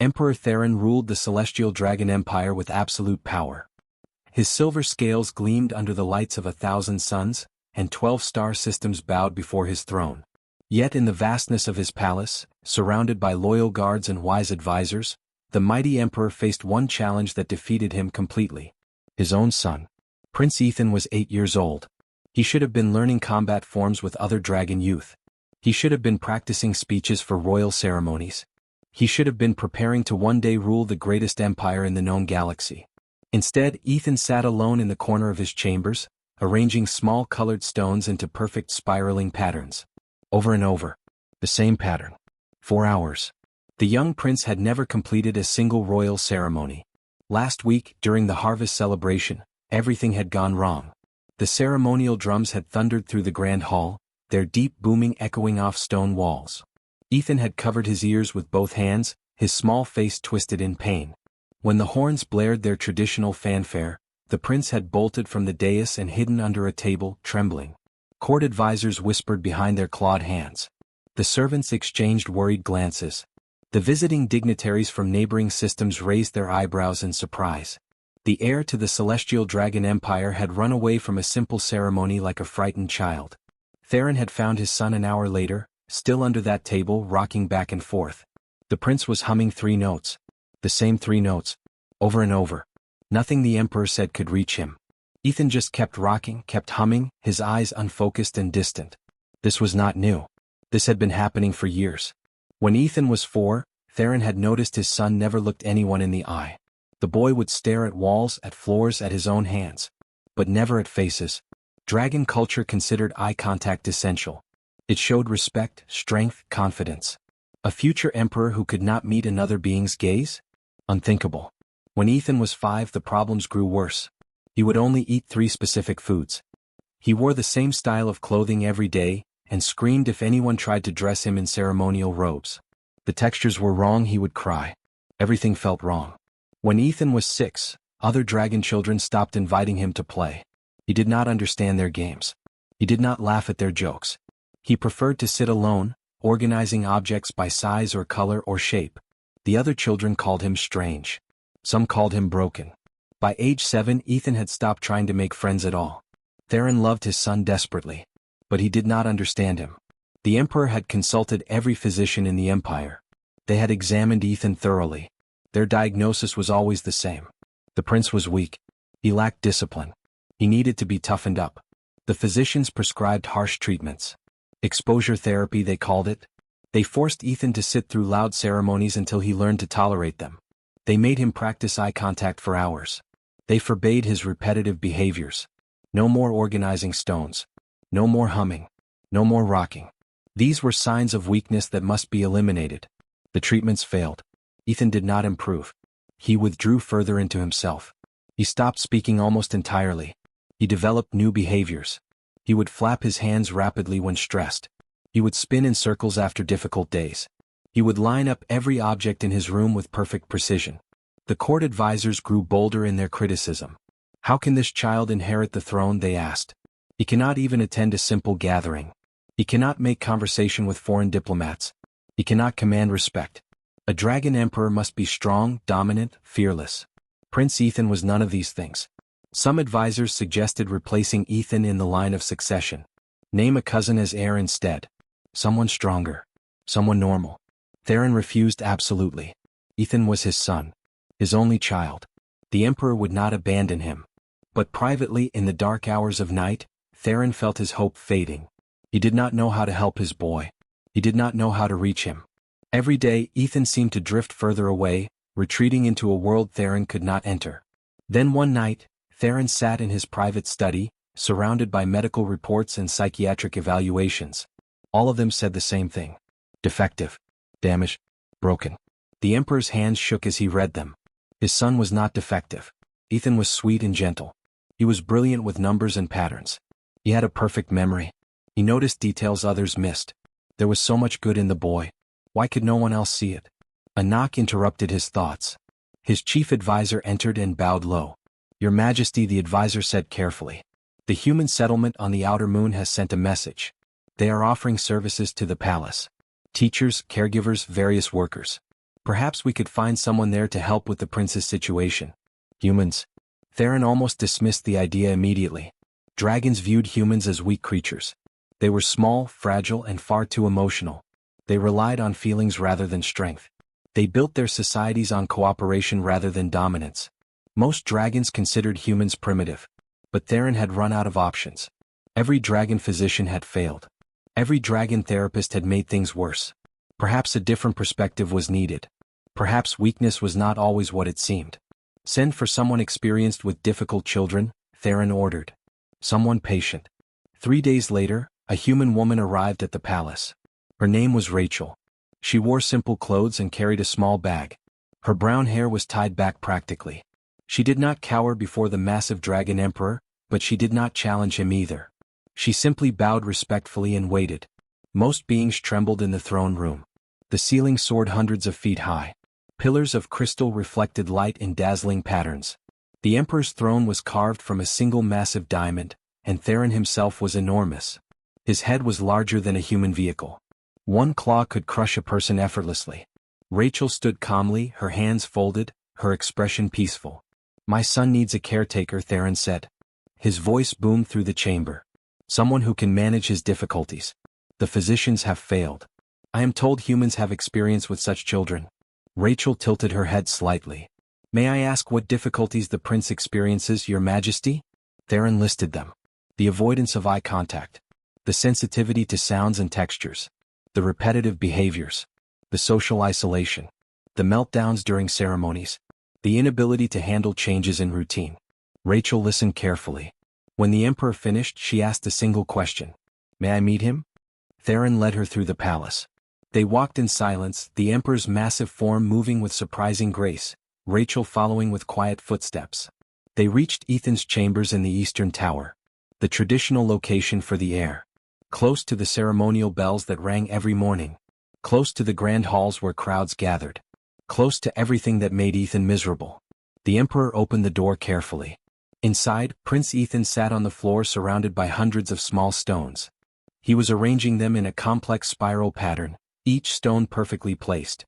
Emperor Theron ruled the Celestial Dragon Empire with absolute power. His silver scales gleamed under the lights of 1,000 suns, and 12 star systems bowed before his throne. Yet in the vastness of his palace, surrounded by loyal guards and wise advisors, the mighty emperor faced one challenge that defeated him completely. His own son. Prince Ethan was 8 years old. He should have been learning combat forms with other dragon youth. He should have been practicing speeches for royal ceremonies. He should have been preparing to one day rule the greatest empire in the known galaxy. Instead, Ethan sat alone in the corner of his chambers, arranging small colored stones into perfect spiraling patterns. Over and over. The same pattern. 4 hours. The young prince had never completed a single royal ceremony. Last week, during the harvest celebration, everything had gone wrong. The ceremonial drums had thundered through the grand hall, their deep booming echoing off stone walls. Ethan had covered his ears with both hands, his small face twisted in pain. When the horns blared their traditional fanfare, the prince had bolted from the dais and hidden under a table, trembling. Court advisors whispered behind their clawed hands. The servants exchanged worried glances. The visiting dignitaries from neighboring systems raised their eyebrows in surprise. The heir to the Celestial Dragon Empire had run away from a simple ceremony like a frightened child. Theron had found his son an hour later, still under that table, rocking back and forth. The prince was humming 3 notes. The same 3 notes. Over and over. Nothing the emperor said could reach him. Ethan just kept rocking, kept humming, his eyes unfocused and distant. This was not new. This had been happening for years. When Ethan was 4, Theron had noticed his son never looked anyone in the eye. The boy would stare at walls, at floors, at his own hands. But never at faces. Dragon culture considered eye contact essential. It showed respect, strength, confidence. A future emperor who could not meet another being's gaze? Unthinkable. When Ethan was 5, the problems grew worse. He would only eat 3 specific foods. He wore the same style of clothing every day, and screamed if anyone tried to dress him in ceremonial robes. The textures were wrong, he would cry. Everything felt wrong. When Ethan was 6, other dragon children stopped inviting him to play. He did not understand their games. He did not laugh at their jokes. He preferred to sit alone, organizing objects by size or color or shape. The other children called him strange. Some called him broken. By age 7, Ethan had stopped trying to make friends at all. Theron loved his son desperately. But he did not understand him. The emperor had consulted every physician in the empire. They had examined Ethan thoroughly. Their diagnosis was always the same. The prince was weak. He lacked discipline. He needed to be toughened up. The physicians prescribed harsh treatments. Exposure therapy, they called it. They forced Ethan to sit through loud ceremonies until he learned to tolerate them. They made him practice eye contact for hours. They forbade his repetitive behaviors. No more organizing stones. No more humming. No more rocking. These were signs of weakness that must be eliminated. The treatments failed. Ethan did not improve. He withdrew further into himself. He stopped speaking almost entirely. He developed new behaviors. He would flap his hands rapidly when stressed. He would spin in circles after difficult days. He would line up every object in his room with perfect precision. The court advisors grew bolder in their criticism. How can this child inherit the throne, they asked. He cannot even attend a simple gathering. He cannot make conversation with foreign diplomats. He cannot command respect. A dragon emperor must be strong, dominant, fearless. Prince Ethan was none of these things. Some advisors suggested replacing Ethan in the line of succession. Name a cousin as heir instead. Someone stronger. Someone normal. Theron refused absolutely. Ethan was his son. His only child. The emperor would not abandon him. But privately, in the dark hours of night, Theron felt his hope fading. He did not know how to help his boy. He did not know how to reach him. Every day, Ethan seemed to drift further away, retreating into a world Theron could not enter. Then one night, Theron sat in his private study, surrounded by medical reports and psychiatric evaluations. All of them said the same thing. Defective. Damaged. Broken. The emperor's hands shook as he read them. His son was not defective. Ethan was sweet and gentle. He was brilliant with numbers and patterns. He had a perfect memory. He noticed details others missed. There was so much good in the boy. Why could no one else see it? A knock interrupted his thoughts. His chief advisor entered and bowed low. Your Majesty, the advisor said carefully. The human settlement on the outer moon has sent a message. They are offering services to the palace. Teachers, caregivers, various workers. Perhaps we could find someone there to help with the prince's situation. Humans. Theron almost dismissed the idea immediately. Dragons viewed humans as weak creatures. They were small, fragile, and far too emotional. They relied on feelings rather than strength. They built their societies on cooperation rather than dominance. Most dragons considered humans primitive. But Theron had run out of options. Every dragon physician had failed. Every dragon therapist had made things worse. Perhaps a different perspective was needed. Perhaps weakness was not always what it seemed. Send for someone experienced with difficult children, Theron ordered. Someone patient. 3 days later, a human woman arrived at the palace. Her name was Rachel. She wore simple clothes and carried a small bag. Her brown hair was tied back practically. She did not cower before the massive dragon emperor, but she did not challenge him either. She simply bowed respectfully and waited. Most beings trembled in the throne room. The ceiling soared hundreds of feet high. Pillars of crystal reflected light in dazzling patterns. The emperor's throne was carved from a single massive diamond, and Theron himself was enormous. His head was larger than a human vehicle. One claw could crush a person effortlessly. Rachel stood calmly, her hands folded, her expression peaceful. "My son needs a caretaker," Theron said. His voice boomed through the chamber. "Someone who can manage his difficulties. The physicians have failed. I am told humans have experience with such children." Rachel tilted her head slightly. "May I ask what difficulties the prince experiences, Your Majesty?" Theron listed them. The avoidance of eye contact. The sensitivity to sounds and textures. The repetitive behaviors. The social isolation. The meltdowns during ceremonies. The inability to handle changes in routine. Rachel listened carefully. When the emperor finished, she asked a single question. "May I meet him?" Theron led her through the palace. They walked in silence, the emperor's massive form moving with surprising grace, Rachel following with quiet footsteps. They reached Ethan's chambers in the eastern tower. The traditional location for the heir. Close to the ceremonial bells that rang every morning. Close to the grand halls where crowds gathered. Close to everything that made Ethan miserable. The emperor opened the door carefully. Inside, Prince Ethan sat on the floor surrounded by hundreds of small stones. He was arranging them in a complex spiral pattern, each stone perfectly placed.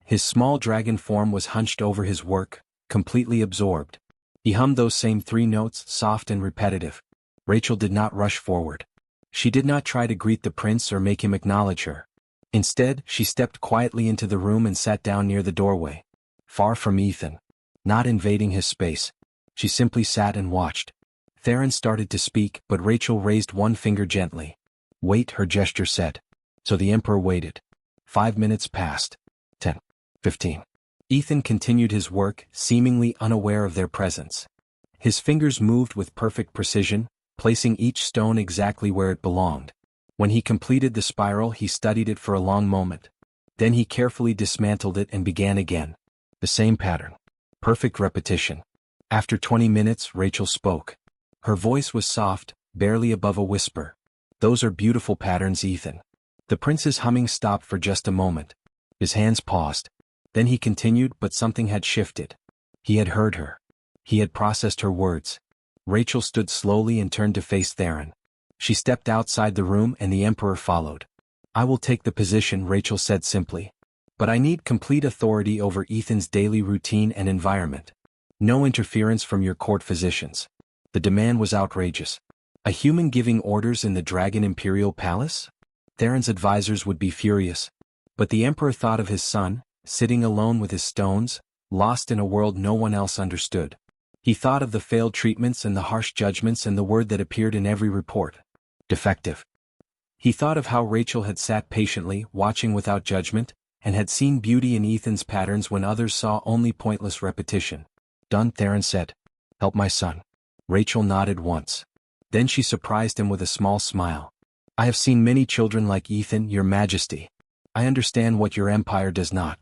His small dragon form was hunched over his work, completely absorbed. He hummed those same 3 notes, soft and repetitive. Rachel did not rush forward. She did not try to greet the prince or make him acknowledge her. Instead, she stepped quietly into the room and sat down near the doorway. Far from Ethan. Not invading his space. She simply sat and watched. Theron started to speak, but Rachel raised one finger gently. "Wait," her gesture said. So the emperor waited. 5 minutes passed. 10. 15. Ethan continued his work, seemingly unaware of their presence. His fingers moved with perfect precision, placing each stone exactly where it belonged. When he completed the spiral, he studied it for a long moment. Then he carefully dismantled it and began again. The same pattern. Perfect repetition. After 20 minutes, Rachel spoke. Her voice was soft, barely above a whisper. "Those are beautiful patterns, Ethan." The prince's humming stopped for just a moment. His hands paused. Then he continued, but something had shifted. He had heard her. He had processed her words. Rachel stood slowly and turned to face Theron. She stepped outside the room and the emperor followed. "I will take the position," Rachel said simply. "But I need complete authority over Ethan's daily routine and environment. No interference from your court physicians." The demand was outrageous. A human giving orders in the Dragon Imperial Palace? Theron's advisors would be furious. But the emperor thought of his son, sitting alone with his stones, lost in a world no one else understood. He thought of the failed treatments and the harsh judgments and the word that appeared in every report. Defective. He thought of how Rachel had sat patiently, watching without judgment, and had seen beauty in Ethan's patterns when others saw only pointless repetition. "Done," Theron said. "Help my son." Rachel nodded once. Then she surprised him with a small smile. "I have seen many children like Ethan, Your Majesty. I understand what your empire does not.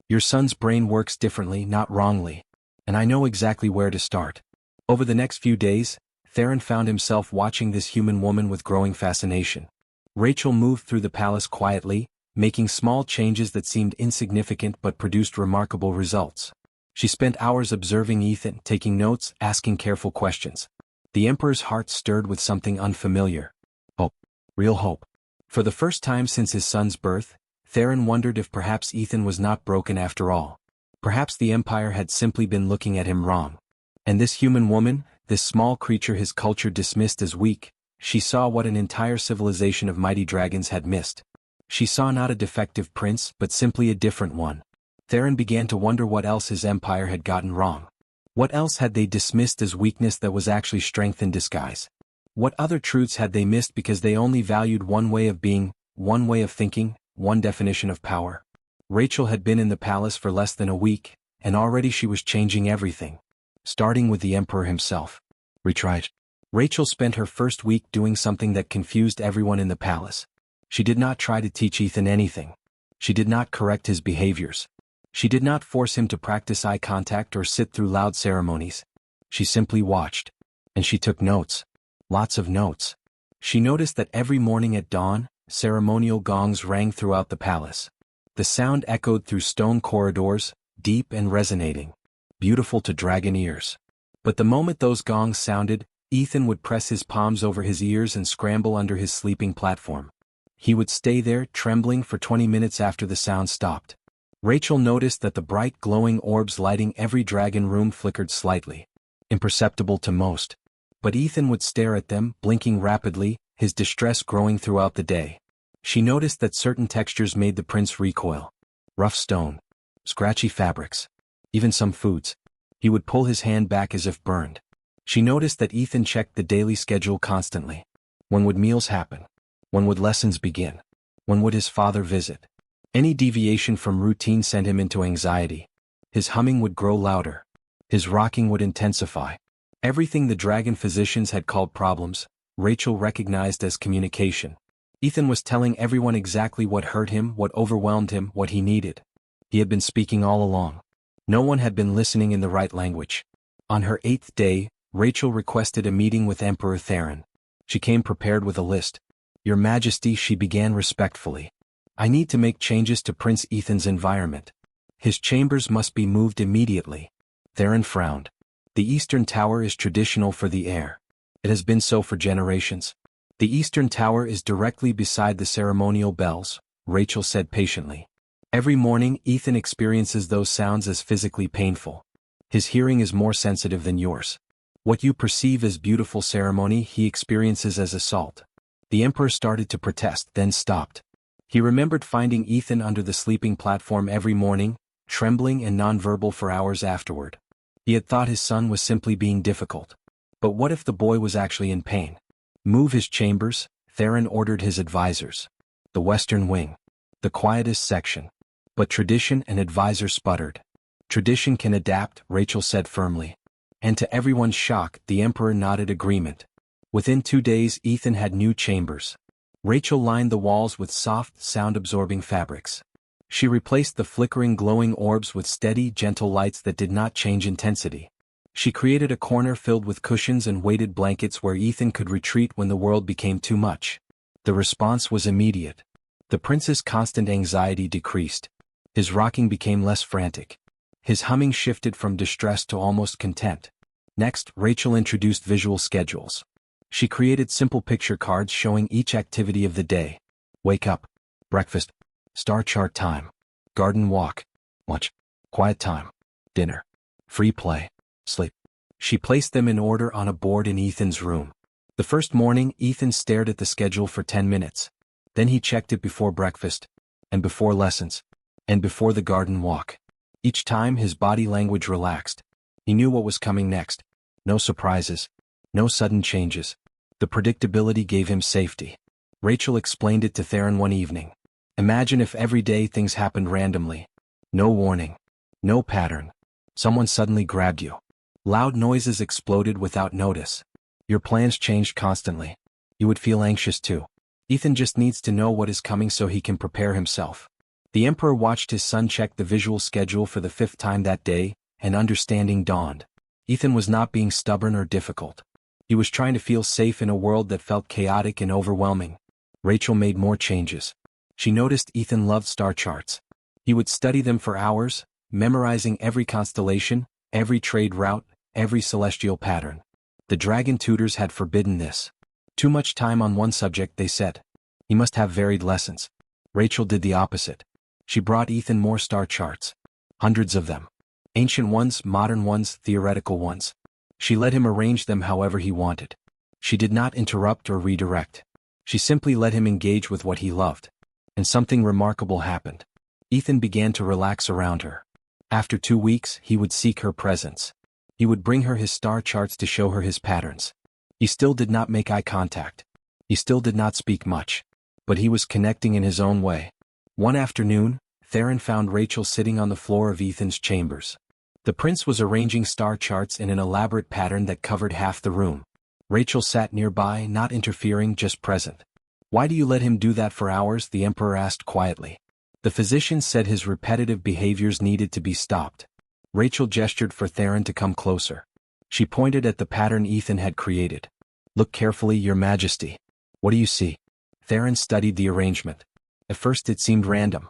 Your son's brain works differently, not wrongly. And I know exactly where to start." Over the next few days, Theron found himself watching this human woman with growing fascination. Rachel moved through the palace quietly, making small changes that seemed insignificant but produced remarkable results. She spent hours observing Ethan, taking notes, asking careful questions. The emperor's heart stirred with something unfamiliar. Hope. Real hope. For the first time since his son's birth, Theron wondered if perhaps Ethan was not broken after all. Perhaps the Empire had simply been looking at him wrong. And this human woman, this small creature his culture dismissed as weak, she saw what an entire civilization of mighty dragons had missed. She saw not a defective prince but simply a different one. Theron began to wonder what else his empire had gotten wrong. What else had they dismissed as weakness that was actually strength in disguise? What other truths had they missed because they only valued one way of being, one way of thinking, one definition of power? Rachel had been in the palace for less than a week, and already she was changing everything. Starting with the Emperor himself. Retried. Rachel spent her first week doing something that confused everyone in the palace. She did not try to teach Ethan anything. She did not correct his behaviors. She did not force him to practice eye contact or sit through loud ceremonies. She simply watched. And she took notes. Lots of notes. She noticed that every morning at dawn, ceremonial gongs rang throughout the palace. The sound echoed through stone corridors, deep and resonating. Beautiful to dragon ears. But the moment those gongs sounded, Ethan would press his palms over his ears and scramble under his sleeping platform. He would stay there, trembling for 20 minutes after the sound stopped. Rachel noticed that the bright glowing orbs lighting every dragon room flickered slightly. Imperceptible to most. But Ethan would stare at them, blinking rapidly, his distress growing throughout the day. She noticed that certain textures made the prince recoil. Rough stone. Scratchy fabrics. Even some foods. He would pull his hand back as if burned. She noticed that Ethan checked the daily schedule constantly. When would meals happen? When would lessons begin? When would his father visit? Any deviation from routine sent him into anxiety. His humming would grow louder. His rocking would intensify. Everything the dragon physicians had called problems, Rachel recognized as communication. Ethan was telling everyone exactly what hurt him, what overwhelmed him, what he needed. He had been speaking all along. No one had been listening in the right language. On her 8th day, Rachel requested a meeting with Emperor Theron. She came prepared with a list. Your Majesty, she began respectfully. I need to make changes to Prince Ethan's environment. His chambers must be moved immediately. Theron frowned. The Eastern Tower is traditional for the heir. It has been so for generations. The Eastern Tower is directly beside the ceremonial bells, Rachel said patiently. Every morning Ethan experiences those sounds as physically painful. His hearing is more sensitive than yours. What you perceive as beautiful ceremony he experiences as assault. The Emperor started to protest, then stopped. He remembered finding Ethan under the sleeping platform every morning, trembling and nonverbal for hours afterward. He had thought his son was simply being difficult. But what if the boy was actually in pain? Move his chambers, Theron ordered his advisors. The Western Wing. The quietest section. But tradition and advisor sputtered. Tradition can adapt, Rachel said firmly. And to everyone's shock, the Emperor nodded agreement. Within 2 days Ethan had new chambers. Rachel lined the walls with soft, sound-absorbing fabrics. She replaced the flickering glowing orbs with steady, gentle lights that did not change intensity. She created a corner filled with cushions and weighted blankets where Ethan could retreat when the world became too much. The response was immediate. The prince's constant anxiety decreased. His rocking became less frantic. His humming shifted from distress to almost content. Next, Rachel introduced visual schedules. She created simple picture cards showing each activity of the day. Wake up. Breakfast. Star chart time. Garden walk. Lunch. Quiet time. Dinner. Free play. Sleep. She placed them in order on a board in Ethan's room. The first morning, Ethan stared at the schedule for 10 minutes. Then he checked it before breakfast, and before lessons, and before the garden walk. Each time his body language relaxed. He knew what was coming next. No surprises. No sudden changes. The predictability gave him safety. Rachel explained it to Theron one evening. Imagine if every day things happened randomly. No warning. No pattern. Someone suddenly grabbed you. Loud noises exploded without notice. Your plans changed constantly. You would feel anxious too. Ethan just needs to know what is coming so he can prepare himself. The Emperor watched his son check the visual schedule for the 5th time that day, and understanding dawned. Ethan was not being stubborn or difficult. He was trying to feel safe in a world that felt chaotic and overwhelming. Rachel made more changes. She noticed Ethan loved star charts. He would study them for hours, memorizing every constellation, every trade route, every celestial pattern. The dragon tutors had forbidden this. Too much time on one subject, they said. He must have varied lessons. Rachel did the opposite. She brought Ethan more star charts. Hundreds of them. Ancient ones, modern ones, theoretical ones. She let him arrange them however he wanted. She did not interrupt or redirect. She simply let him engage with what he loved. And something remarkable happened. Ethan began to relax around her. After 2 weeks, he would seek her presence. He would bring her his star charts to show her his patterns. He still did not make eye contact. He still did not speak much. But he was connecting in his own way. One afternoon, Theron found Rachel sitting on the floor of Ethan's chambers. The prince was arranging star charts in an elaborate pattern that covered half the room. Rachel sat nearby, not interfering, just present. "Why do you let him do that for hours?" the emperor asked quietly. The physician said his repetitive behaviors needed to be stopped. Rachel gestured for Theron to come closer. She pointed at the pattern Ethan had created. "Look carefully, Your Majesty. What do you see?" Theron studied the arrangement. At first it seemed random.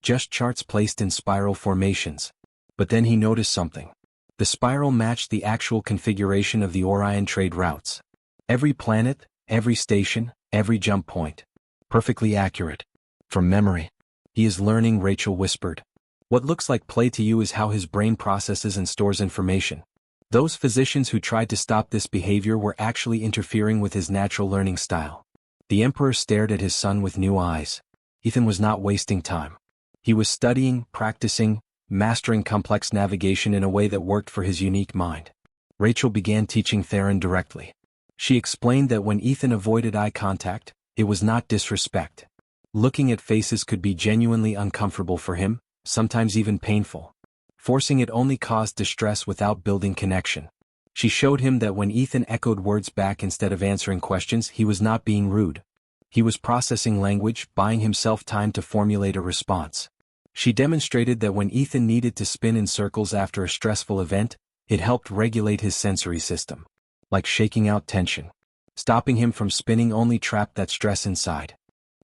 Just charts placed in spiral formations. But then he noticed something. The spiral matched the actual configuration of the Orion trade routes. Every planet, every station, every jump point. Perfectly accurate. From memory. "He is learning," Rachel whispered. "What looks like play to you is how his brain processes and stores information." Those physicians who tried to stop this behavior were actually interfering with his natural learning style. The emperor stared at his son with new eyes. Ethan was not wasting time. He was studying, practicing, mastering complex navigation in a way that worked for his unique mind. Rachel began teaching Theron directly. She explained that when Ethan avoided eye contact, it was not disrespect. Looking at faces could be genuinely uncomfortable for him, sometimes even painful. Forcing it only caused distress without building connection. She showed him that when Ethan echoed words back instead of answering questions, he was not being rude. He was processing language, buying himself time to formulate a response. She demonstrated that when Ethan needed to spin in circles after a stressful event, it helped regulate his sensory system. Like shaking out tension. Stopping him from spinning only trapped that stress inside.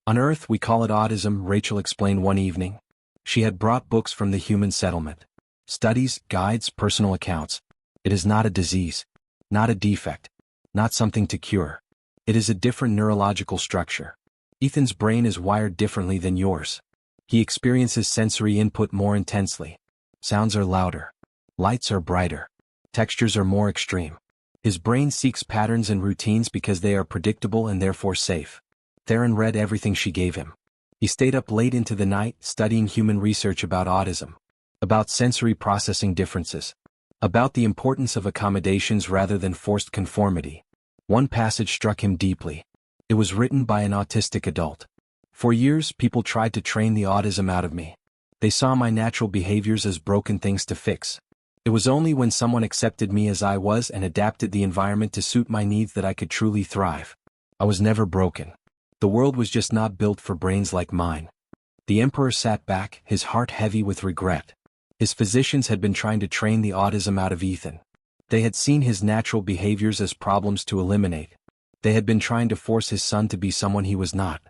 "On Earth we call it autism," Rachel explained one evening. She had brought books from the human settlement. Studies, guides, personal accounts. It is not a disease. Not a defect. Not something to cure. It is a different neurological structure. Ethan's brain is wired differently than yours. He experiences sensory input more intensely. Sounds are louder. Lights are brighter. Textures are more extreme. His brain seeks patterns and routines because they are predictable and therefore safe. Theron read everything she gave him. He stayed up late into the night, studying human research about autism. About sensory processing differences. About the importance of accommodations rather than forced conformity. One passage struck him deeply. It was written by an autistic adult. "For years, people tried to train the autism out of me. They saw my natural behaviors as broken things to fix. It was only when someone accepted me as I was and adapted the environment to suit my needs that I could truly thrive. I was never broken. The world was just not built for brains like mine." The emperor sat back, his heart heavy with regret. His physicians had been trying to train the autism out of Ethan. They had seen his natural behaviors as problems to eliminate. They had been trying to force his son to be someone he was not.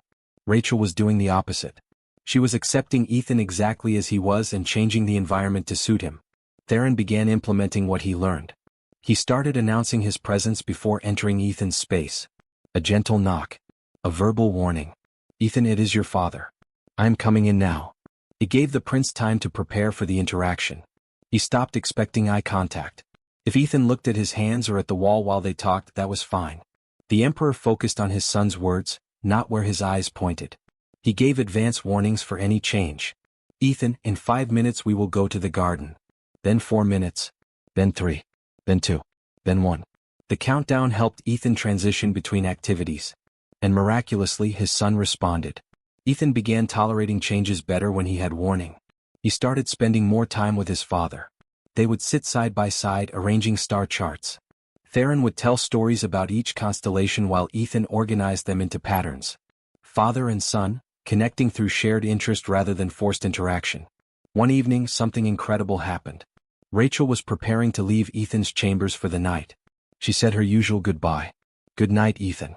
Rachel was doing the opposite. She was accepting Ethan exactly as he was and changing the environment to suit him. Theron began implementing what he learned. He started announcing his presence before entering Ethan's space. A gentle knock. A verbal warning. "Ethan, it is your father. I am coming in now." It gave the prince time to prepare for the interaction. He stopped expecting eye contact. If Ethan looked at his hands or at the wall while they talked, that was fine. The emperor focused on his son's words, not where his eyes pointed. He gave advance warnings for any change. "Ethan, in 5 minutes we will go to the garden. Then 4 minutes. Then 3. Then 2. Then 1. The countdown helped Ethan transition between activities. And miraculously his son responded. Ethan began tolerating changes better when he had warning. He started spending more time with his father. They would sit side by side arranging star charts. Theron would tell stories about each constellation while Ethan organized them into patterns. Father and son, connecting through shared interest rather than forced interaction. One evening, something incredible happened. Rachel was preparing to leave Ethan's chambers for the night. She said her usual goodbye. "Good night, Ethan.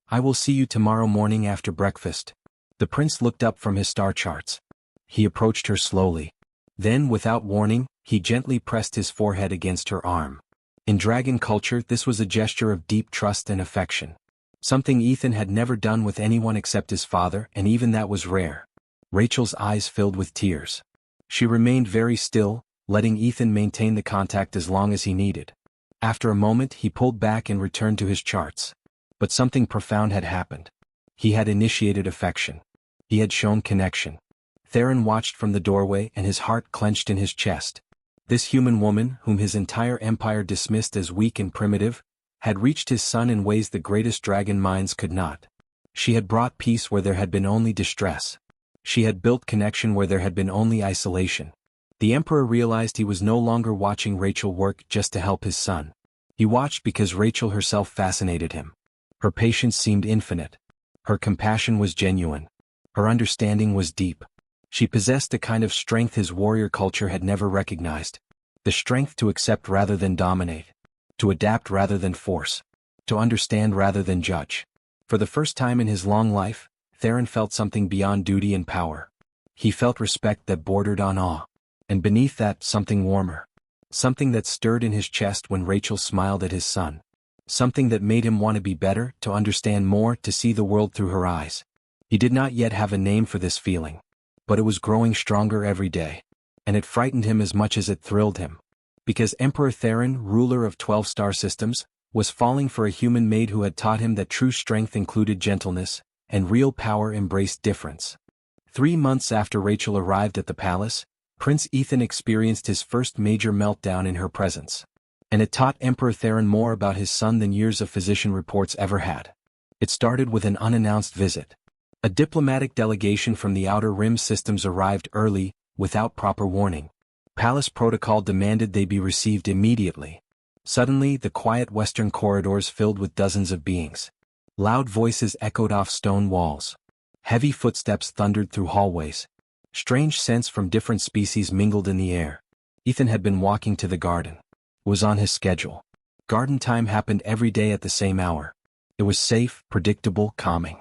I will see you tomorrow morning after breakfast." The prince looked up from his star charts. He approached her slowly. Then, without warning, he gently pressed his forehead against her arm. In dragon culture, this was a gesture of deep trust and affection. Something Ethan had never done with anyone except his father, and even that was rare. Rachel's eyes filled with tears. She remained very still, letting Ethan maintain the contact as long as he needed. After a moment he pulled back and returned to his charts. But something profound had happened. He had initiated affection. He had shown connection. Theron watched from the doorway and his heart clenched in his chest. This human woman, whom his entire empire dismissed as weak and primitive, had reached his son in ways the greatest dragon minds could not. She had brought peace where there had been only distress. She had built connection where there had been only isolation. The Emperor realized he was no longer watching Rachel work just to help his son. He watched because Rachel herself fascinated him. Her patience seemed infinite. Her compassion was genuine. Her understanding was deep. She possessed a kind of strength his warrior culture had never recognized. The strength to accept rather than dominate. To adapt rather than force. To understand rather than judge. For the first time in his long life, Theron felt something beyond duty and power. He felt respect that bordered on awe. And beneath that, something warmer. Something that stirred in his chest when Rachel smiled at his son. Something that made him want to be better, to understand more, to see the world through her eyes. He did not yet have a name for this feeling. But it was growing stronger every day. And it frightened him as much as it thrilled him. Because Emperor Theron, ruler of 12 star systems, was falling for a human maid who had taught him that true strength included gentleness, and real power embraced difference. 3 months after Rachel arrived at the palace, Prince Ethan experienced his first major meltdown in her presence. And it taught Emperor Theron more about his son than years of physician reports ever had. It started with an unannounced visit. A diplomatic delegation from the Outer Rim systems arrived early, without proper warning. Palace protocol demanded they be received immediately. Suddenly, the quiet western corridors filled with dozens of beings. Loud voices echoed off stone walls. Heavy footsteps thundered through hallways. Strange scents from different species mingled in the air. Ethan had been walking to the garden. It was on his schedule. Garden time happened every day at the same hour. It was safe, predictable, calming.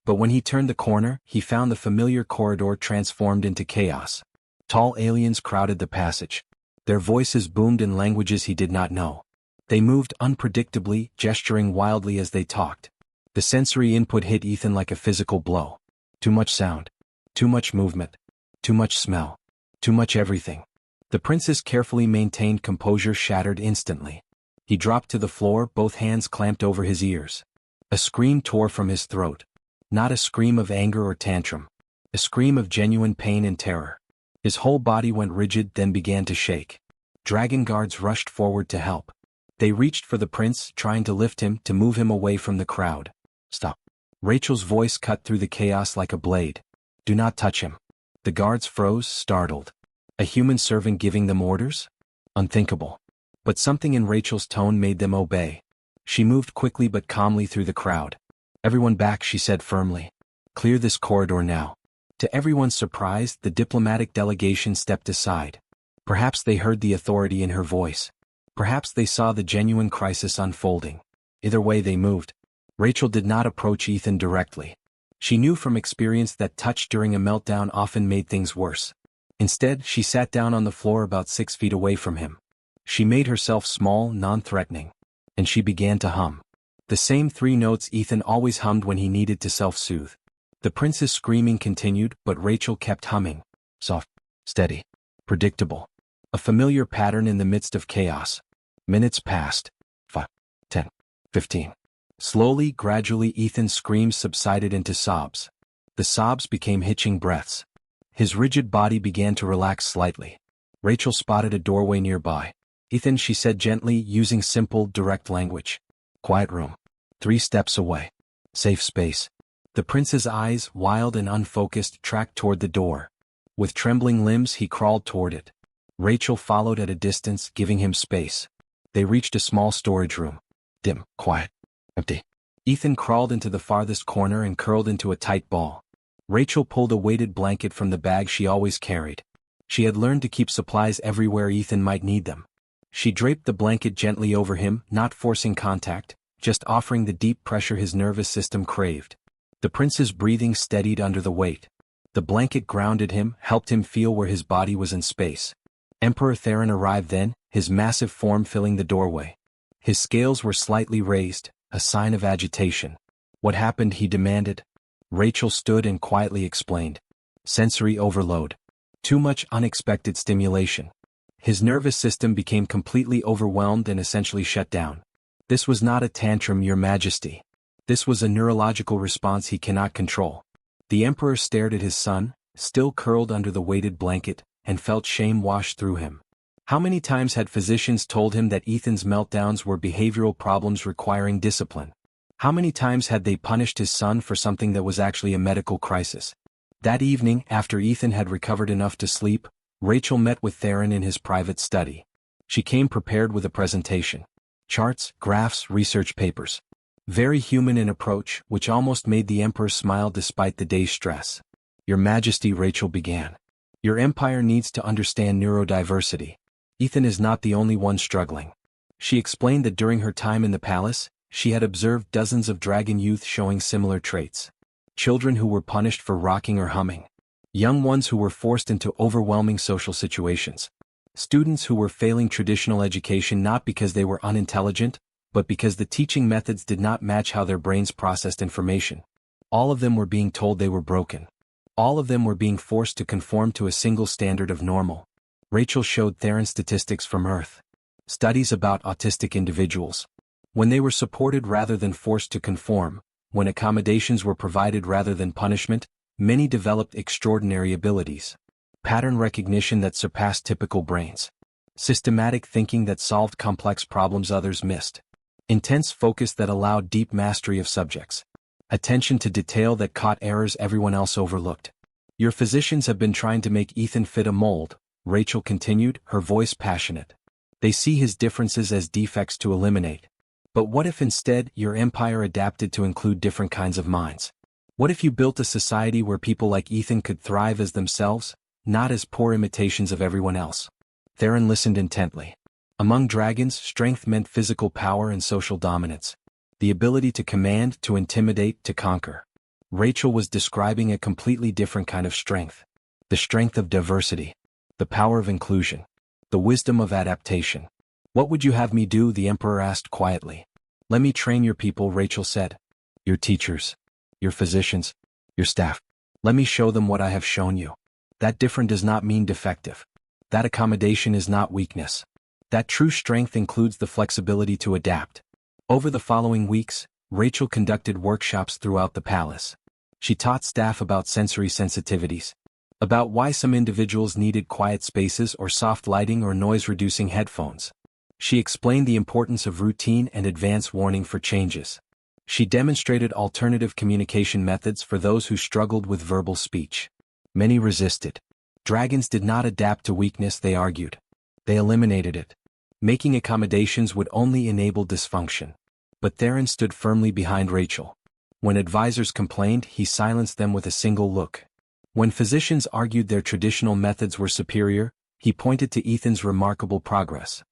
But when he turned the corner, he found the familiar corridor transformed into chaos. Tall aliens crowded the passage. Their voices boomed in languages he did not know. They moved unpredictably, gesturing wildly as they talked. The sensory input hit Ethan like a physical blow. Too much sound. Too much movement. Too much smell. Too much everything. The prince's carefully maintained composure shattered instantly. He dropped to the floor, both hands clamped over his ears. A scream tore from his throat. Not a scream of anger or tantrum. A scream of genuine pain and terror. His whole body went rigid, then began to shake. Dragon guards rushed forward to help. They reached for the prince, trying to lift him, to move him away from the crowd. Stop. Rachel's voice cut through the chaos like a blade. Do not touch him. The guards froze, startled. A human servant giving them orders? Unthinkable. But something in Rachel's tone made them obey. She moved quickly but calmly through the crowd. Everyone back, she said firmly. Clear this corridor now. To everyone's surprise, the diplomatic delegation stepped aside. Perhaps they heard the authority in her voice. Perhaps they saw the genuine crisis unfolding. Either way they moved. Rachel did not approach Ethan directly. She knew from experience that touch during a meltdown often made things worse. Instead, she sat down on the floor about 6 feet away from him. She made herself small, non-threatening. And she began to hum. The same 3 notes Ethan always hummed when he needed to self-soothe. The prince's screaming continued, but Rachel kept humming. Soft, steady, predictable. A familiar pattern in the midst of chaos. Minutes passed. 5, 10, 15. Slowly, gradually, Ethan's screams subsided into sobs. The sobs became hitching breaths. His rigid body began to relax slightly. Rachel spotted a doorway nearby. Ethan, she said gently, using simple, direct language. Quiet room. 3 steps away. Safe space. The prince's eyes, wild and unfocused, tracked toward the door. With trembling limbs he crawled toward it. Rachel followed at a distance, giving him space. They reached a small storage room. Dim, quiet, empty. Ethan crawled into the farthest corner and curled into a tight ball. Rachel pulled a weighted blanket from the bag she always carried. She had learned to keep supplies everywhere Ethan might need them. She draped the blanket gently over him, not forcing contact, just offering the deep pressure his nervous system craved. The prince's breathing steadied under the weight. The blanket grounded him, helped him feel where his body was in space. Emperor Theron arrived then, his massive form filling the doorway. His scales were slightly raised, a sign of agitation. What happened, he demanded. Rachel stood and quietly explained. Sensory overload. Too much unexpected stimulation. His nervous system became completely overwhelmed and essentially shut down. This was not a tantrum, Your Majesty. This was a neurological response he cannot control. The Emperor stared at his son, still curled under the weighted blanket, and felt shame wash through him. How many times had physicians told him that Ethan's meltdowns were behavioral problems requiring discipline? How many times had they punished his son for something that was actually a medical crisis? That evening, after Ethan had recovered enough to sleep, Rachel met with Theron in his private study. She came prepared with a presentation. Charts, graphs, research papers. Very human in approach, which almost made the Emperor smile despite the day's stress. Your Majesty, Rachel began. Your empire needs to understand neurodiversity. Ethan is not the only one struggling. She explained that during her time in the palace, she had observed dozens of dragon youth showing similar traits. Children who were punished for rocking or humming. Young ones who were forced into overwhelming social situations. Students who were failing traditional education not because they were unintelligent, but because the teaching methods did not match how their brains processed information. All of them were being told they were broken. All of them were being forced to conform to a single standard of normal. Rachel showed Theron statistics from Earth. Studies about autistic individuals. When they were supported rather than forced to conform, when accommodations were provided rather than punishment, many developed extraordinary abilities. Pattern recognition that surpassed typical brains. Systematic thinking that solved complex problems others missed. Intense focus that allowed deep mastery of subjects. Attention to detail that caught errors everyone else overlooked. Your physicians have been trying to make Ethan fit a mold, Rachel continued, her voice passionate. They see his differences as defects to eliminate. But what if instead your empire adapted to include different kinds of minds? What if you built a society where people like Ethan could thrive as themselves, not as poor imitations of everyone else? Theron listened intently. Among dragons, strength meant physical power and social dominance. The ability to command, to intimidate, to conquer. Rachel was describing a completely different kind of strength. The strength of diversity. The power of inclusion. The wisdom of adaptation. What would you have me do? The Emperor asked quietly. Let me train your people, Rachel said. Your teachers. Your physicians. Your staff. Let me show them what I have shown you. That different does not mean defective. That accommodation is not weakness. That true strength includes the flexibility to adapt. Over the following weeks, Rachel conducted workshops throughout the palace. She taught staff about sensory sensitivities. About why some individuals needed quiet spaces or soft lighting or noise-reducing headphones. She explained the importance of routine and advance warning for changes. She demonstrated alternative communication methods for those who struggled with verbal speech. Many resisted. Dragons did not adapt to weakness, they argued. They eliminated it. Making accommodations would only enable dysfunction. But Theron stood firmly behind Rachel. When advisors complained, he silenced them with a single look. When physicians argued their traditional methods were superior, he pointed to Ethan's remarkable progress.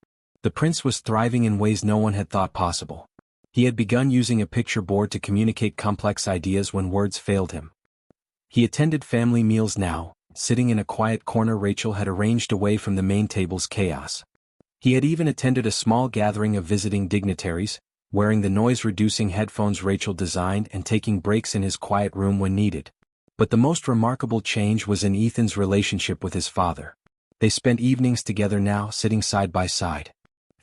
The prince was thriving in ways no one had thought possible. He had begun using a picture board to communicate complex ideas when words failed him. He attended family meals now, sitting in a quiet corner Rachel had arranged away from the main table's chaos. He had even attended a small gathering of visiting dignitaries, wearing the noise-reducing headphones Rachel designed and taking breaks in his quiet room when needed. But the most remarkable change was in Ethan's relationship with his father. They spent evenings together now, sitting side by side.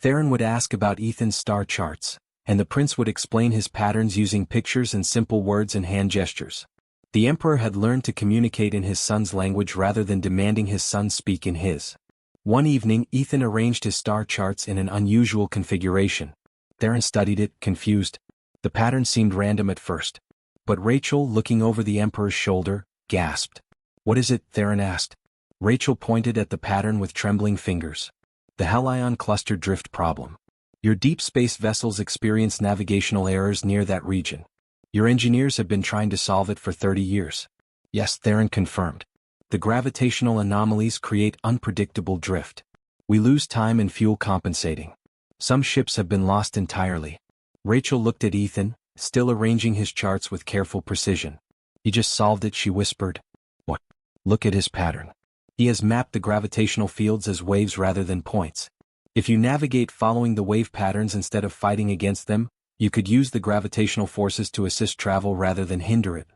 Theron would ask about Ethan's star charts, and the prince would explain his patterns using pictures and simple words and hand gestures. The Emperor had learned to communicate in his son's language rather than demanding his son speak in his. One evening, Ethan arranged his star charts in an unusual configuration. Theron studied it, confused. The pattern seemed random at first. But Rachel, looking over the Emperor's shoulder, gasped. What is it? Theron asked. Rachel pointed at the pattern with trembling fingers. The Helion cluster drift problem. Your deep space vessels experience navigational errors near that region. Your engineers have been trying to solve it for 30 years. Yes, Theron confirmed. The gravitational anomalies create unpredictable drift. We lose time and fuel compensating. Some ships have been lost entirely. Rachel looked at Ethan, still arranging his charts with careful precision. He just solved it, she whispered. What? Look at his pattern. He has mapped the gravitational fields as waves rather than points. If you navigate following the wave patterns instead of fighting against them, you could use the gravitational forces to assist travel rather than hinder it.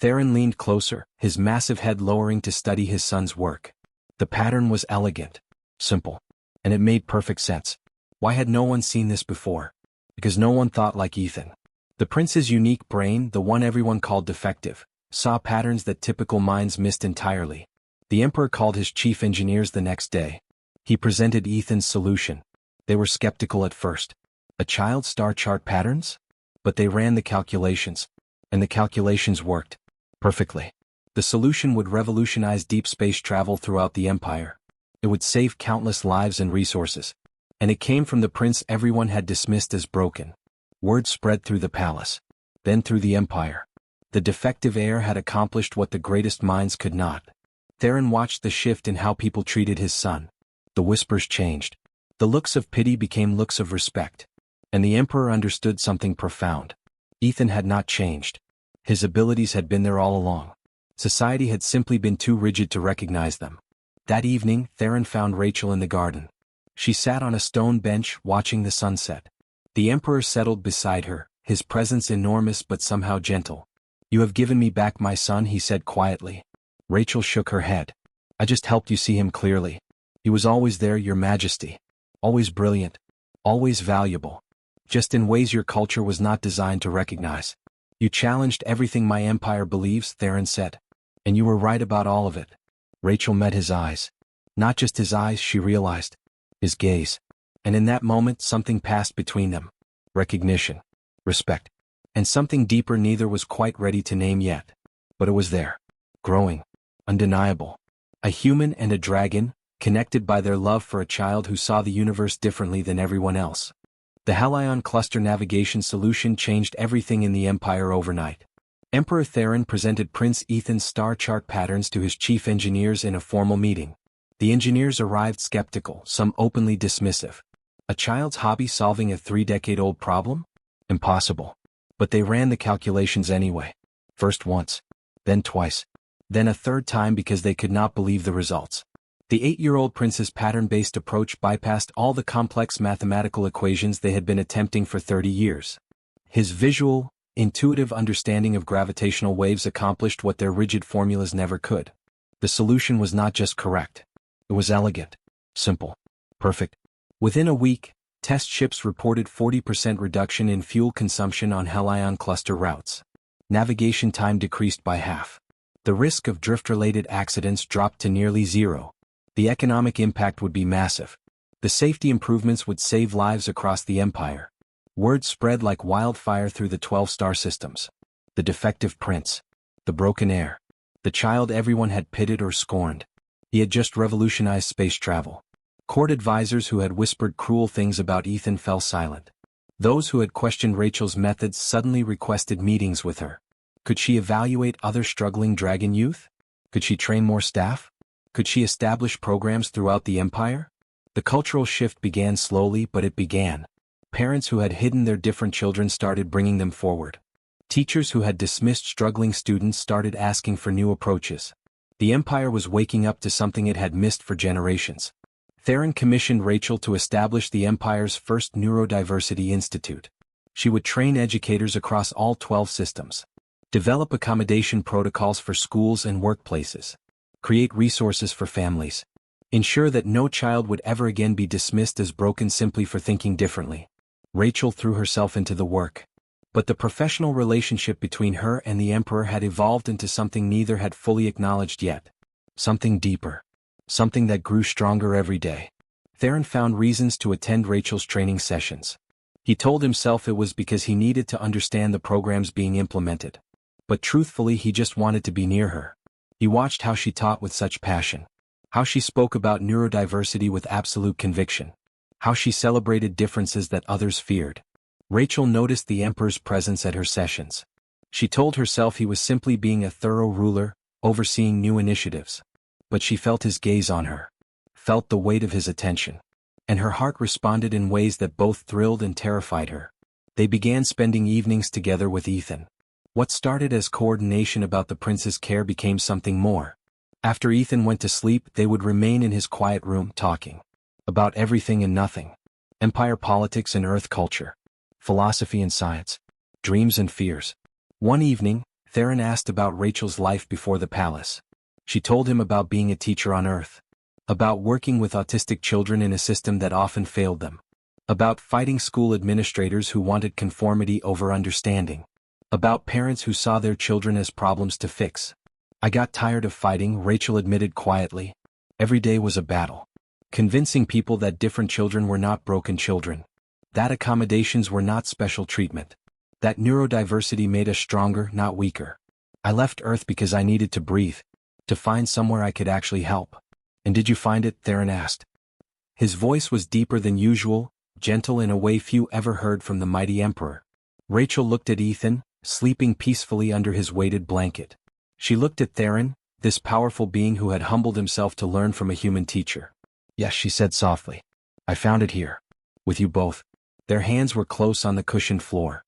Theron leaned closer, his massive head lowering to study his son's work. The pattern was elegant, simple, and it made perfect sense. Why had no one seen this before? Because no one thought like Ethan. The prince's unique brain, the one everyone called defective, saw patterns that typical minds missed entirely. The emperor called his chief engineers the next day. He presented Ethan's solution. They were skeptical at first. A child's star chart patterns? But they ran the calculations. And the calculations worked. Perfectly. The solution would revolutionize deep space travel throughout the empire. It would save countless lives and resources. And it came from the prince everyone had dismissed as broken. Word spread through the palace. Then through the empire. The defective heir had accomplished what the greatest minds could not. Theron watched the shift in how people treated his son. The whispers changed. The looks of pity became looks of respect. And the emperor understood something profound. Ethan had not changed. His abilities had been there all along. Society had simply been too rigid to recognize them. That evening, Theron found Rachel in the garden. She sat on a stone bench watching the sunset. The emperor settled beside her, his presence enormous but somehow gentle. "You have given me back my son," he said quietly. Rachel shook her head. "I just helped you see him clearly. He was always there, Your Majesty. Always brilliant. Always valuable. Just in ways your culture was not designed to recognize. You challenged everything my empire believes," Theron said. "And you were right about all of it." Rachel met his eyes. Not just his eyes, she realized. His gaze. And in that moment something passed between them. Recognition. Respect. And something deeper neither was quite ready to name yet. But it was there. Growing. Undeniable. A human and a dragon, connected by their love for a child who saw the universe differently than everyone else. The Halion cluster navigation solution changed everything in the empire overnight. Emperor Theron presented Prince Ethan's star chart patterns to his chief engineers in a formal meeting. The engineers arrived skeptical, some openly dismissive. A child's hobby solving a 3-decade-old problem? Impossible. But they ran the calculations anyway. First once. Then twice. Then a third time because they could not believe the results. The 8-year-old prince's pattern-based approach bypassed all the complex mathematical equations they had been attempting for 30 years. His visual, intuitive understanding of gravitational waves accomplished what their rigid formulas never could. The solution was not just correct. It was elegant, simple, perfect. Within a week, test ships reported 40% reduction in fuel consumption on Halion cluster routes. Navigation time decreased by half. The risk of drift-related accidents dropped to nearly zero. The economic impact would be massive. The safety improvements would save lives across the empire. Word spread like wildfire through the 12 star systems. The defective prince. The broken heir. The child everyone had pitted or scorned. He had just revolutionized space travel. Court advisors who had whispered cruel things about Ethan fell silent. Those who had questioned Rachel's methods suddenly requested meetings with her. Could she evaluate other struggling dragon youth? Could she train more staff? Could she establish programs throughout the empire? The cultural shift began slowly, but it began. Parents who had hidden their different children started bringing them forward. Teachers who had dismissed struggling students started asking for new approaches. The empire was waking up to something it had missed for generations. Theron commissioned Rachel to establish the empire's first neurodiversity institute. She would train educators across all 12 systems. Develop accommodation protocols for schools and workplaces. Create resources for families. Ensure that no child would ever again be dismissed as broken simply for thinking differently. Rachel threw herself into the work. But the professional relationship between her and the emperor had evolved into something neither had fully acknowledged yet. Something deeper. Something that grew stronger every day. Theron found reasons to attend Rachel's training sessions. He told himself it was because he needed to understand the programs being implemented. But truthfully, he just wanted to be near her. He watched how she taught with such passion. How she spoke about neurodiversity with absolute conviction. How she celebrated differences that others feared. Rachel noticed the emperor's presence at her sessions. She told herself he was simply being a thorough ruler, overseeing new initiatives. But she felt his gaze on her. Felt the weight of his attention. And her heart responded in ways that both thrilled and terrified her. They began spending evenings together with Ethan. What started as coordination about the prince's care became something more. After Ethan went to sleep, they would remain in his quiet room talking. About everything and nothing. Empire politics and earth culture. Philosophy and science. Dreams and fears. One evening, Theron asked about Rachel's life before the palace. She told him about being a teacher on Earth. About working with autistic children in a system that often failed them. About fighting school administrators who wanted conformity over understanding. About parents who saw their children as problems to fix. I got tired of fighting, Rachel admitted quietly. Every day was a battle. Convincing people that different children were not broken children. That accommodations were not special treatment. That neurodiversity made us stronger, not weaker. I left Earth because I needed to breathe. To find somewhere I could actually help. And did you find it? Theron asked. His voice was deeper than usual, gentle in a way few ever heard from the mighty Emperor. Rachel looked at Ethan, sleeping peacefully under his weighted blanket. She looked at Theron, this powerful being who had humbled himself to learn from a human teacher. Yes, she said softly. I found it here. With you both. Their hands were close on the cushioned floor.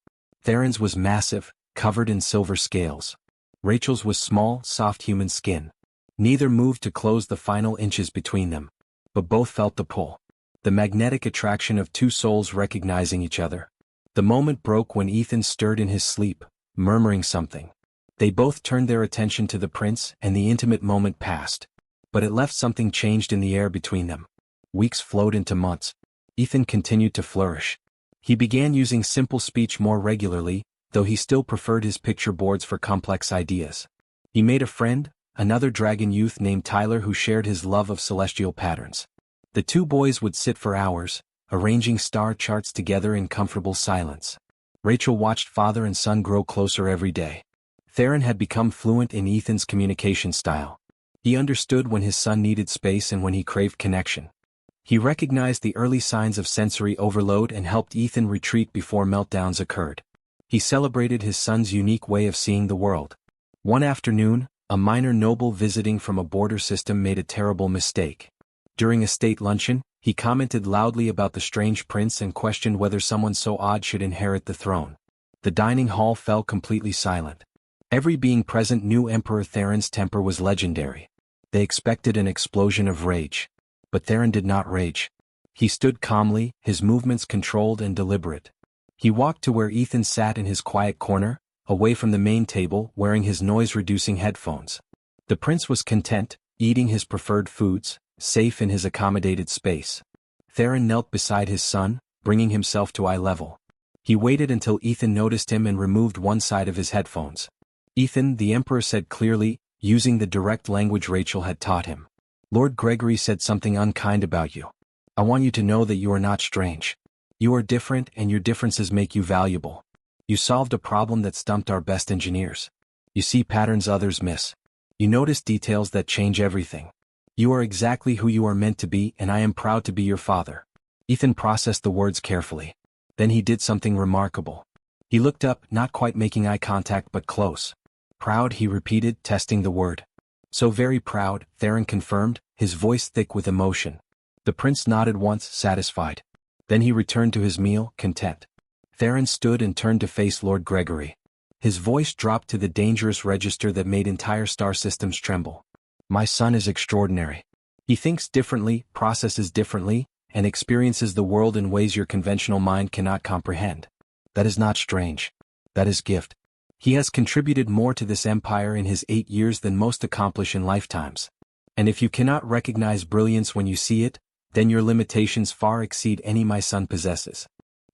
Theron's was massive, covered in silver scales. Rachel's was small, soft human skin. Neither moved to close the final inches between them. But both felt the pull. The magnetic attraction of two souls recognizing each other. The moment broke when Ethan stirred in his sleep, murmuring something. They both turned their attention to the prince, and the intimate moment passed. But it left something changed in the air between them. Weeks flowed into months. Ethan continued to flourish. He began using simple speech more regularly, though he still preferred his picture boards for complex ideas. He made a friend, another dragon youth named Tyler who shared his love of celestial patterns. The two boys would sit for hours, arranging star charts together in comfortable silence. Rachel watched father and son grow closer every day. Theron had become fluent in Ethan's communication style. He understood when his son needed space and when he craved connection. He recognized the early signs of sensory overload and helped Ethan retreat before meltdowns occurred. He celebrated his son's unique way of seeing the world. One afternoon, a minor noble visiting from a border system made a terrible mistake. During a state luncheon, he commented loudly about the strange prince and questioned whether someone so odd should inherit the throne. The dining hall fell completely silent. Every being present knew Emperor Theron's temper was legendary. They expected an explosion of rage. But Theron did not rage. He stood calmly, his movements controlled and deliberate. He walked to where Ethan sat in his quiet corner, away from the main table, wearing his noise-reducing headphones. The prince was content, eating his preferred foods, safe in his accommodated space. Theron knelt beside his son, bringing himself to eye level. He waited until Ethan noticed him and removed one side of his headphones. Ethan, the Emperor said clearly, using the direct language Rachel had taught him. Lord Gregory said something unkind about you. I want you to know that you are not strange. You are different and your differences make you valuable. You solved a problem that stumped our best engineers. You see patterns others miss. You notice details that change everything. You are exactly who you are meant to be, and I am proud to be your father. Ethan processed the words carefully. Then he did something remarkable. He looked up, not quite making eye contact but close. Proud, he repeated, testing the word. So very proud, Theron confirmed, his voice thick with emotion. The prince nodded once, satisfied. Then he returned to his meal, content. Theron stood and turned to face Lord Gregory. His voice dropped to the dangerous register that made entire star systems tremble. My son is extraordinary. He thinks differently, processes differently, and experiences the world in ways your conventional mind cannot comprehend. That is not strange. That is gift. He has contributed more to this empire in his 8 years than most accomplish in lifetimes. And if you cannot recognize brilliance when you see it, then your limitations far exceed any my son possesses.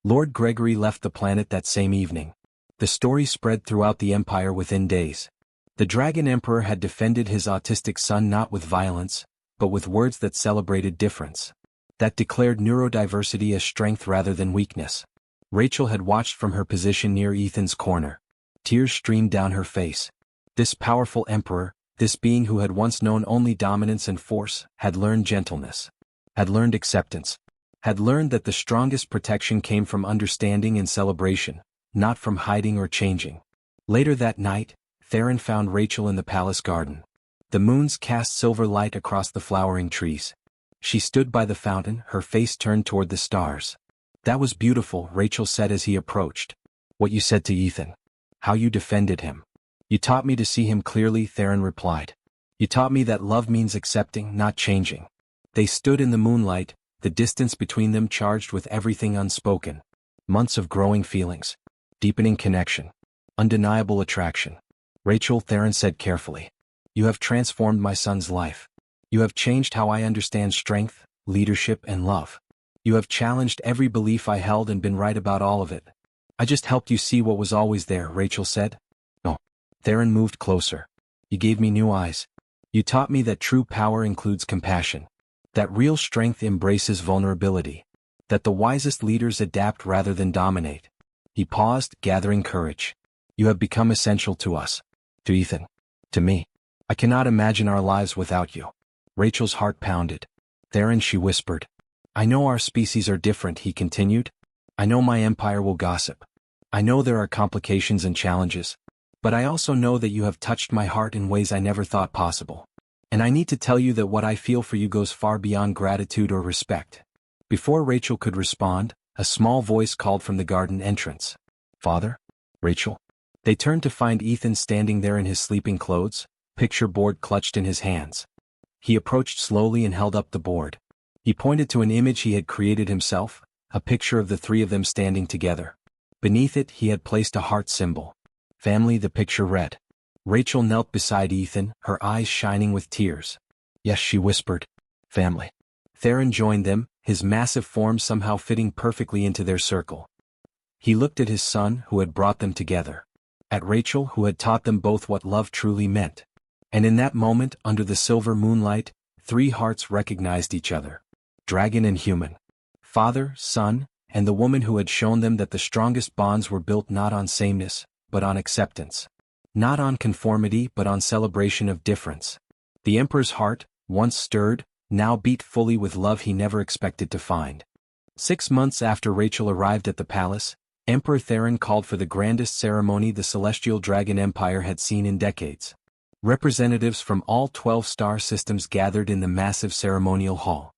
Lord Gregory left the planet that same evening. The story spread throughout the empire within days. The Dragon Emperor had defended his autistic son not with violence, but with words that celebrated difference. That declared neurodiversity as strength rather than weakness. Rachel had watched from her position near Ethan's corner. Tears streamed down her face. This powerful emperor, this being who had once known only dominance and force, had learned gentleness. Had learned acceptance. Had learned that the strongest protection came from understanding and celebration, not from hiding or changing. Later that night, Theron found Rachel in the palace garden. The moons cast silver light across the flowering trees. She stood by the fountain, her face turned toward the stars. That was beautiful, Rachel said as he approached. What you said to Ethan. How you defended him. You taught me to see him clearly, Theron replied. You taught me that love means accepting, not changing. They stood in the moonlight, the distance between them charged with everything unspoken. Months of growing feelings. Deepening connection. Undeniable attraction. Rachel, Theron said carefully. You have transformed my son's life. You have changed how I understand strength, leadership, and love. You have challenged every belief I held and been right about all of it. I just helped you see what was always there, Rachel said. No. Theron moved closer. You gave me new eyes. You taught me that true power includes compassion. That real strength embraces vulnerability. That the wisest leaders adapt rather than dominate. He paused, gathering courage. You have become essential to us. To Ethan. To me. I cannot imagine our lives without you. Rachel's heart pounded. Theron, she whispered. I know our species are different, he continued. I know my empire will gossip. I know there are complications and challenges. But I also know that you have touched my heart in ways I never thought possible. And I need to tell you that what I feel for you goes far beyond gratitude or respect. Before Rachel could respond, a small voice called from the garden entrance. Father? Rachel? They turned to find Ethan standing there in his sleeping clothes, picture board clutched in his hands. He approached slowly and held up the board. He pointed to an image he had created himself, a picture of the three of them standing together. Beneath it, he had placed a heart symbol. Family, the picture read. Rachel knelt beside Ethan, her eyes shining with tears. Yes, she whispered. Family. Theron joined them, his massive form somehow fitting perfectly into their circle. He looked at his son, who had brought them together. At Rachel, who had taught them both what love truly meant. And in that moment, under the silver moonlight, three hearts recognized each other. Dragon and human. Father, son, and the woman who had shown them that the strongest bonds were built not on sameness, but on acceptance. Not on conformity, but on celebration of difference. The Emperor's heart, once stirred, now beat fully with love he never expected to find. 6 months after Rachel arrived at the palace, Emperor Theron called for the grandest ceremony the Celestial Dragon Empire had seen in decades. Representatives from all 12 star systems gathered in the massive ceremonial hall.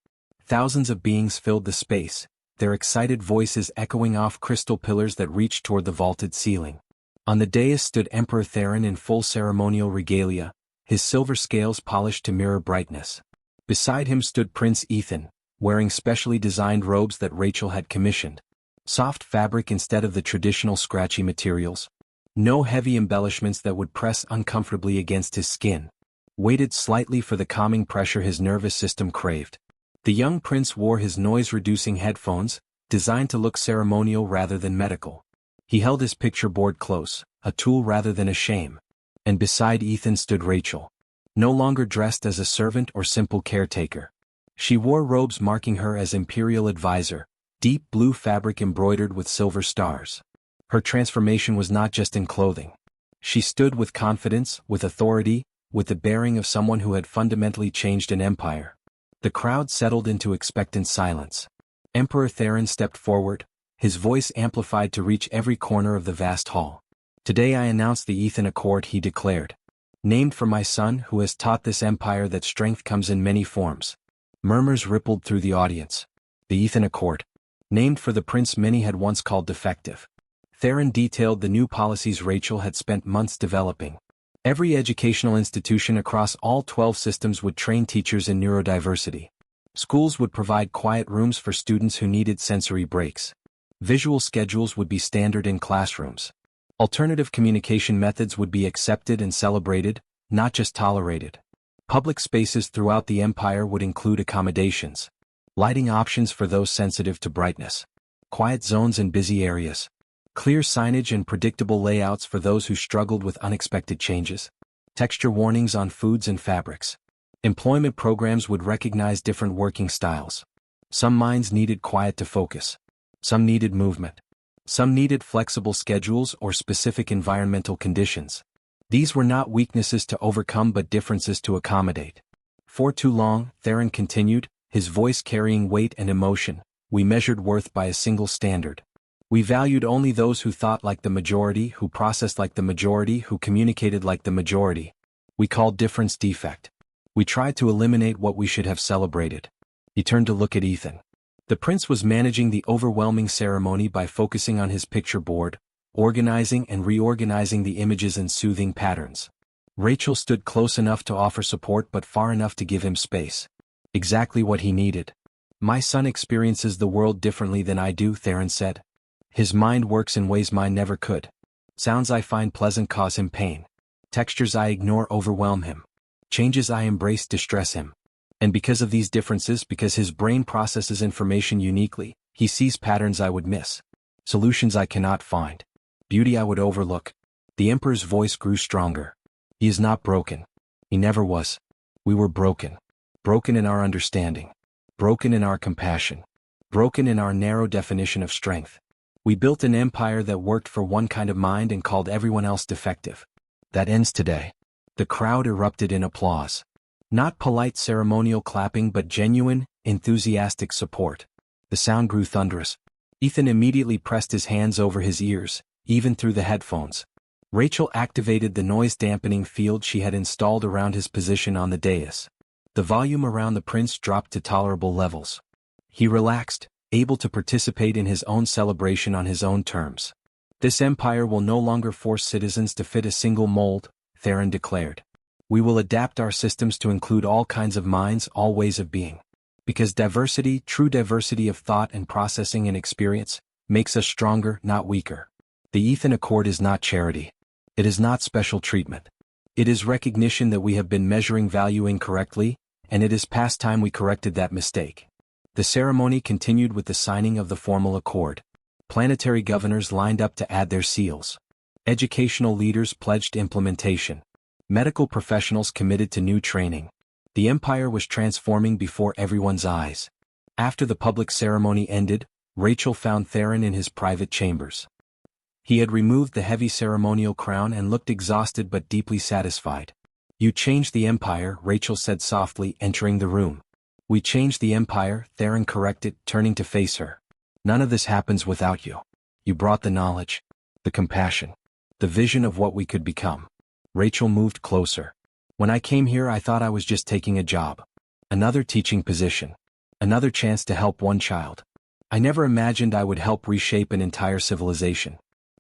Thousands of beings filled the space, their excited voices echoing off crystal pillars that reached toward the vaulted ceiling. On the dais stood Emperor Theron in full ceremonial regalia, his silver scales polished to mirror brightness. Beside him stood Prince Ethan, wearing specially designed robes that Rachel had commissioned. Soft fabric instead of the traditional scratchy materials. No heavy embellishments that would press uncomfortably against his skin. Weighted slightly for the calming pressure his nervous system craved. The young prince wore his noise-reducing headphones, designed to look ceremonial rather than medical. He held his picture board close, a tool rather than a shame. And beside Ethan stood Rachel. No longer dressed as a servant or simple caretaker. She wore robes marking her as imperial advisor, deep blue fabric embroidered with silver stars. Her transformation was not just in clothing. She stood with confidence, with authority, with the bearing of someone who had fundamentally changed an empire. The crowd settled into expectant silence. Emperor Theron stepped forward, his voice amplified to reach every corner of the vast hall. Today I announce the Ethan Accord, he declared. Named for my son who has taught this empire that strength comes in many forms. Murmurs rippled through the audience. The Ethan Accord. Named for the prince many had once called defective. Theron detailed the new policies Rachel had spent months developing. Every educational institution across all 12 systems would train teachers in neurodiversity. Schools would provide quiet rooms for students who needed sensory breaks. Visual schedules would be standard in classrooms. Alternative communication methods would be accepted and celebrated, not just tolerated. Public spaces throughout the empire would include accommodations. Lighting options for those sensitive to brightness. Quiet zones in busy areas. Clear signage and predictable layouts for those who struggled with unexpected changes. Texture warnings on foods and fabrics. Employment programs would recognize different working styles. Some minds needed quiet to focus. Some needed movement. Some needed flexible schedules or specific environmental conditions. These were not weaknesses to overcome but differences to accommodate. For too long, Theron continued, his voice carrying weight and emotion, we measured worth by a single standard. We valued only those who thought like the majority, who processed like the majority, who communicated like the majority. We called difference defect. We tried to eliminate what we should have celebrated. He turned to look at Ethan. The prince was managing the overwhelming ceremony by focusing on his picture board, organizing and reorganizing the images in soothing patterns. Rachel stood close enough to offer support but far enough to give him space. Exactly what he needed. My son experiences the world differently than I do, Theron said. His mind works in ways mine never could. Sounds I find pleasant cause him pain. Textures I ignore overwhelm him. Changes I embrace distress him. And because of these differences, because his brain processes information uniquely, he sees patterns I would miss. Solutions I cannot find. Beauty I would overlook. The Emperor's voice grew stronger. He is not broken. He never was. We were broken. Broken in our understanding. Broken in our compassion. Broken in our narrow definition of strength. We built an empire that worked for one kind of mind and called everyone else defective. That ends today. The crowd erupted in applause. Not polite ceremonial clapping but genuine, enthusiastic support. The sound grew thunderous. Ethan immediately pressed his hands over his ears, even through the headphones. Rachel activated the noise-dampening field she had installed around his position on the dais. The volume around the prince dropped to tolerable levels. He relaxed, able to participate in his own celebration on his own terms. This empire will no longer force citizens to fit a single mold, Theron declared. We will adapt our systems to include all kinds of minds, all ways of being. Because diversity, true diversity of thought and processing and experience, makes us stronger, not weaker. The Ethan Accord is not charity. It is not special treatment. It is recognition that we have been measuring value incorrectly, and it is past time we corrected that mistake. The ceremony continued with the signing of the formal accord. Planetary governors lined up to add their seals. Educational leaders pledged implementation. Medical professionals committed to new training. The empire was transforming before everyone's eyes. After the public ceremony ended, Rachel found Theron in his private chambers. He had removed the heavy ceremonial crown and looked exhausted but deeply satisfied. You changed the empire, Rachel said softly, entering the room. We changed the empire, Theron corrected, turning to face her. None of this happens without you. You brought the knowledge, the compassion, the vision of what we could become. Rachel moved closer. When I came here I thought I was just taking a job. Another teaching position. Another chance to help one child. I never imagined I would help reshape an entire civilization.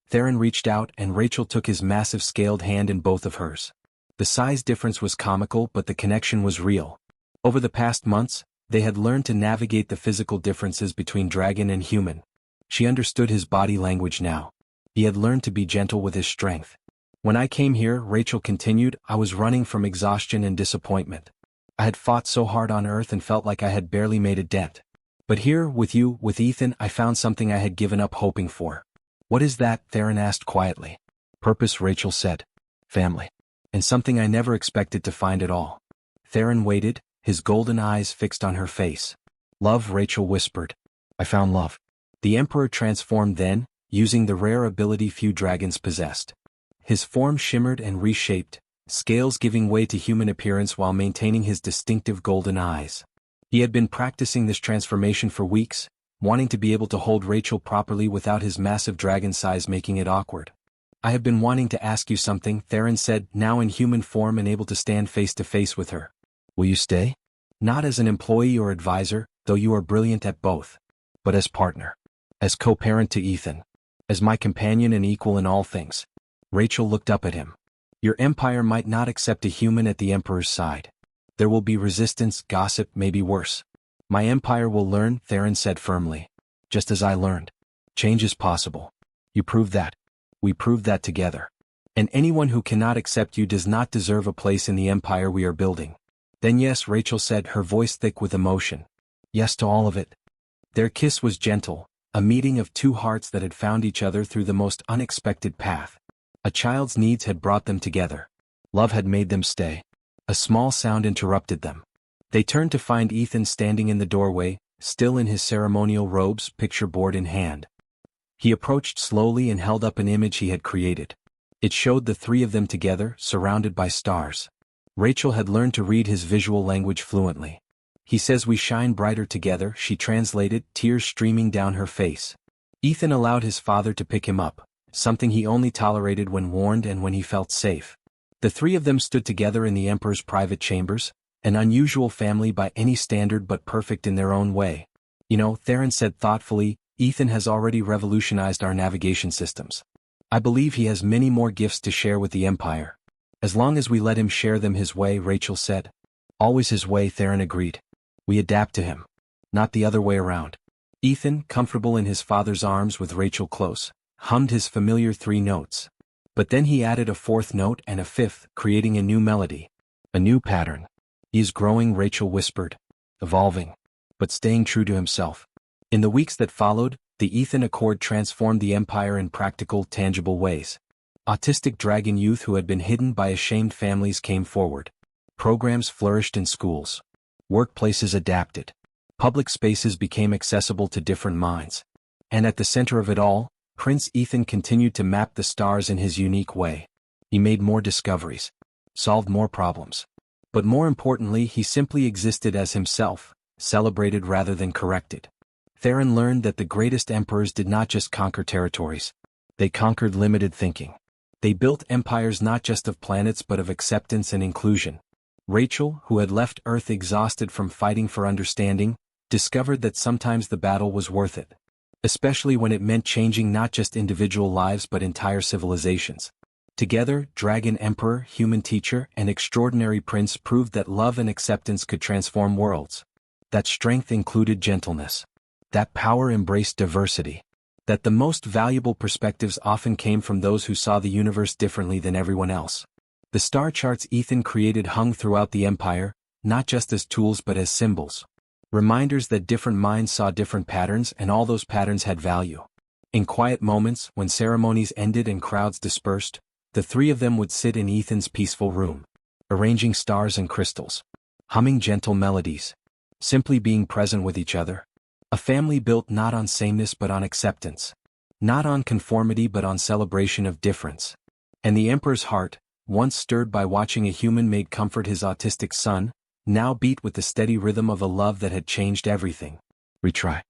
Theron reached out and Rachel took his massive scaled hand in both of hers. The size difference was comical but the connection was real. Over the past months, they had learned to navigate the physical differences between dragon and human. She understood his body language now. He had learned to be gentle with his strength. When I came here, Rachel continued, I was running from exhaustion and disappointment. I had fought so hard on Earth and felt like I had barely made a dent. But here, with you, with Ethan, I found something I had given up hoping for. What is that? Theron asked quietly. Purpose, Rachel said. Family. And something I never expected to find at all. Theron waited, his golden eyes fixed on her face. Love, Rachel whispered. I found love. The Emperor transformed then, using the rare ability few dragons possessed. His form shimmered and reshaped, scales giving way to human appearance while maintaining his distinctive golden eyes. He had been practicing this transformation for weeks, wanting to be able to hold Rachel properly without his massive dragon size making it awkward. I have been wanting to ask you something, Theron said, now in human form and able to stand face to face with her. Will you stay? Not as an employee or advisor, though you are brilliant at both. But as partner. As co-parent to Ethan. As my companion and equal in all things. Rachel looked up at him. Your empire might not accept a human at the Emperor's side. There will be resistance, gossip, maybe worse. My empire will learn, Theron said firmly. Just as I learned. Change is possible. You proved that. We proved that together. And anyone who cannot accept you does not deserve a place in the empire we are building. Then yes, Rachel said, her voice thick with emotion. Yes to all of it. Their kiss was gentle, a meeting of two hearts that had found each other through the most unexpected path. A child's needs had brought them together. Love had made them stay. A small sound interrupted them. They turned to find Ethan standing in the doorway, still in his ceremonial robes, picture board in hand. He approached slowly and held up an image he had created. It showed the three of them together, surrounded by stars. Rachel had learned to read his visual language fluently. He says we shine brighter together, she translated, tears streaming down her face. Ethan allowed his father to pick him up, something he only tolerated when warned and when he felt safe. The three of them stood together in the Emperor's private chambers, an unusual family by any standard but perfect in their own way. You know, Theron said thoughtfully, Ethan has already revolutionized our navigation systems. I believe he has many more gifts to share with the Empire. As long as we let him share them his way, Rachel said. Always his way, Theron agreed. We adapt to him. Not the other way around. Ethan, comfortable in his father's arms with Rachel close, hummed his familiar three notes. But then he added a fourth note and a fifth, creating a new melody. A new pattern. He is growing, Rachel whispered. Evolving. But staying true to himself. In the weeks that followed, the Ethan Accord transformed the Empire in practical, tangible ways. Autistic dragon youth who had been hidden by ashamed families came forward. Programs flourished in schools. Workplaces adapted. Public spaces became accessible to different minds. And at the center of it all, Prince Ethan continued to map the stars in his unique way. He made more discoveries. Solved more problems. But more importantly, he simply existed as himself, celebrated rather than corrected. Theron learned that the greatest emperors did not just conquer territories. They conquered limited thinking. They built empires not just of planets but of acceptance and inclusion. Rachel, who had left Earth exhausted from fighting for understanding, discovered that sometimes the battle was worth it. Especially when it meant changing not just individual lives but entire civilizations. Together, Dragon Emperor, Human Teacher, and Extraordinary Prince proved that love and acceptance could transform worlds. That strength included gentleness. That power embraced diversity. That the most valuable perspectives often came from those who saw the universe differently than everyone else. The star charts Ethan created hung throughout the Empire, not just as tools but as symbols. Reminders that different minds saw different patterns and all those patterns had value. In quiet moments, when ceremonies ended and crowds dispersed, the three of them would sit in Ethan's peaceful room, arranging stars and crystals, humming gentle melodies, simply being present with each other. A family built not on sameness but on acceptance, not on conformity but on celebration of difference. And the Emperor's heart, once stirred by watching a human maid comfort his autistic son, now beat with the steady rhythm of a love that had changed everything. Retry.